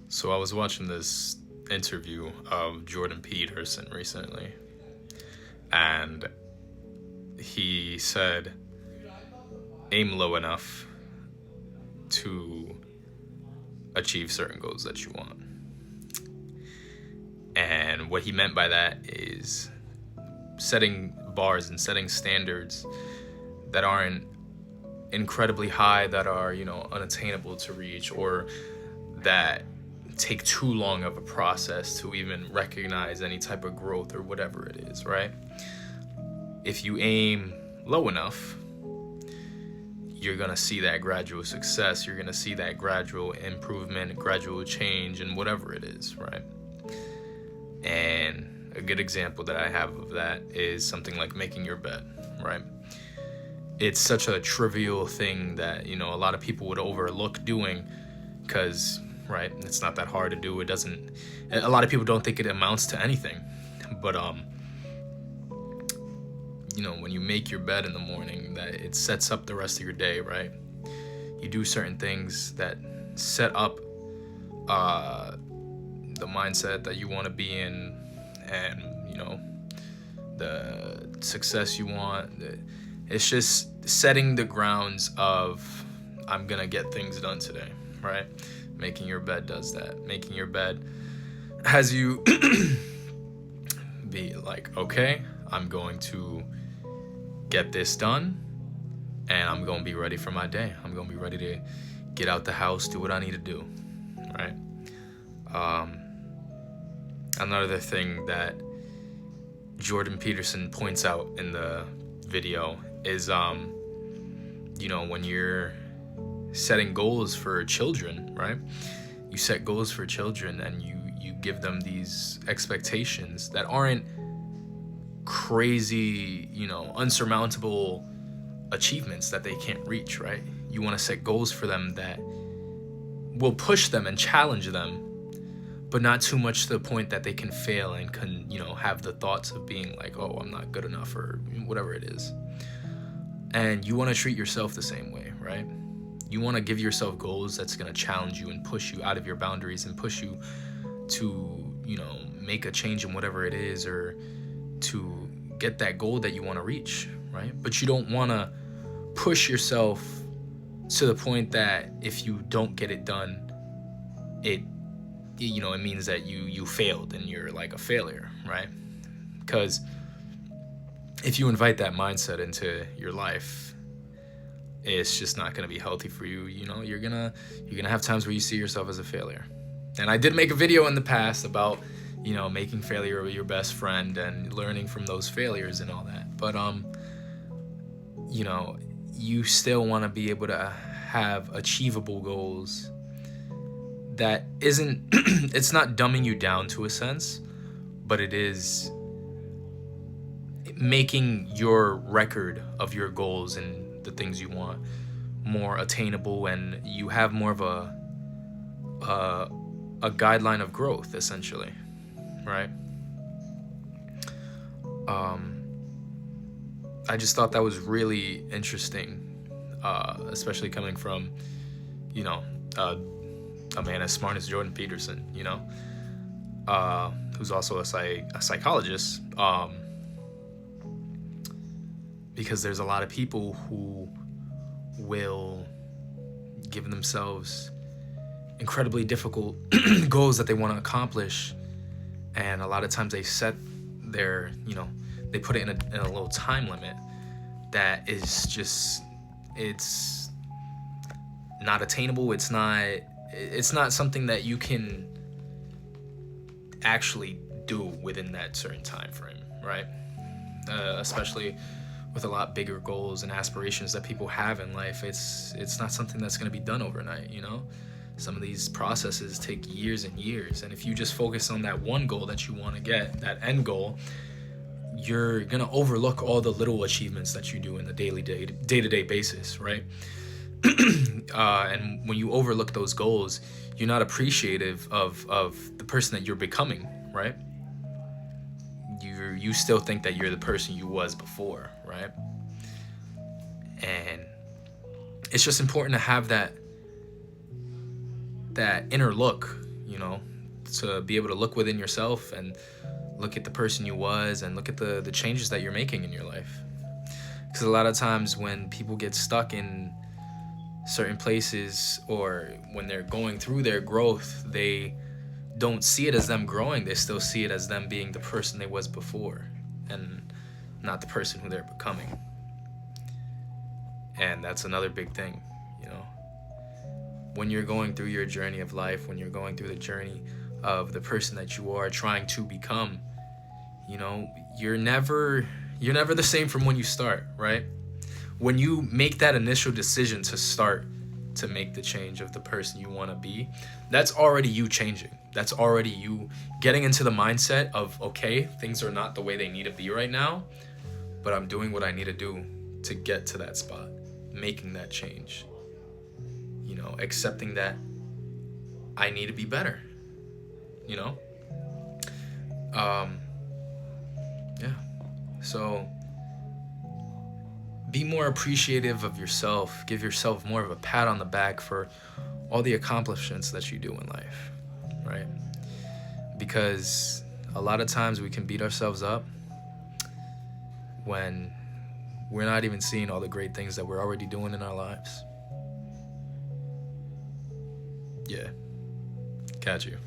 So I was watching this interview of Jordan Peterson recently, and he said, aim low enough to achieve certain goals that you want. And what he meant by that is setting bars and setting standards that aren't incredibly high, that are, unattainable to reach, or that take too long of a process to even recognize any type of growth or whatever it is, right? If you aim low enough, you're gonna see that gradual success, you're gonna see that gradual improvement, gradual change, and whatever it is, right? And a good example that I have of that is something like making your bed, right? It's such a trivial thing that, a lot of people would overlook doing because, right, it's not that hard to do. A lot of people don't think it amounts to anything. But, when you make your bed in the morning, that it sets up the rest of your day, right? You do certain things that set up the mindset that you want to be in, and the success you want. It's just setting the grounds of, I'm gonna get things done today, right? Making your bed does that. Making your bed has you be like, okay, I'm going to get this done, and I'm gonna be ready for my day. I'm gonna be ready to get out the house, do what I need to do, right? Another thing that Jordan Peterson points out in the video is, when you're setting goals for children, right? You set goals for children and you give them these expectations that aren't crazy, unsurmountable achievements that they can't reach, right? You want to set goals for them that will push them and challenge them, but not too much to the point that they can fail and can, have the thoughts of being like, oh, I'm not good enough, or whatever it is. And you want to treat yourself the same way, right? You want to give yourself goals that's going to challenge you and push you out of your boundaries and push you to, make a change in whatever it is, or to get that goal that you want to reach, right? But you don't want to push yourself to the point that if you don't get it done, it means that you failed and you're like a failure, right? Because if you invite that mindset into your life, it's just not going to be healthy for you. You're gonna have times where you see yourself as a failure. And I did make a video in the past about, making failure your best friend and learning from those failures and all that. But you still want to be able to have achievable goals that isn't it's not dumbing you down to a sense, but it is making your record of your goals and the things you want more attainable, and you have more of a guideline of growth, essentially, right? I just thought that was really interesting, especially coming from, a man as smart as Jordan Peterson, who's also a psychologist, because there's a lot of people who will give themselves incredibly difficult goals that they want to accomplish, and a lot of times they set their, they put it in a little time limit that is just, it's not attainable. It's not something that you can actually do within that certain time frame, right? Especially with a lot bigger goals and aspirations that people have in life, it's not something that's going to be done overnight. Some of these processes take years and years, and if you just focus on that one goal that you want to get, that end goal, you're going to overlook all the little achievements that you do in the day-to-day basis, right? And when you overlook those goals, you're not appreciative of the person that you're becoming, right? You still think that you're the person you was before, right? And it's just important to have that inner look, you know, to be able to look within yourself and look at the person you was and look at the changes that you're making in your life. Because a lot of times when people get stuck in certain places, or when they're going through their growth, they don't see it as them growing. They still see it as them being the person they was before, and not the person who they're becoming. And that's another big thing, you know. When you're going through your journey of life, when you're going through the journey of the person that you are trying to become, you know, you're never the same from when you start, right? When you make that initial decision to start to make the change of the person you want to be, that's already you changing. That's already you getting into the mindset of, okay, things are not the way they need to be right now, but I'm doing what I need to do to get to that spot, making that change, you know, accepting that I need to be better, you know? Yeah. So be more appreciative of yourself. Give yourself more of a pat on the back for all the accomplishments that you do in life, right? Because a lot of times we can beat ourselves up when we're not even seeing all the great things that we're already doing in our lives. Yeah. Catch you.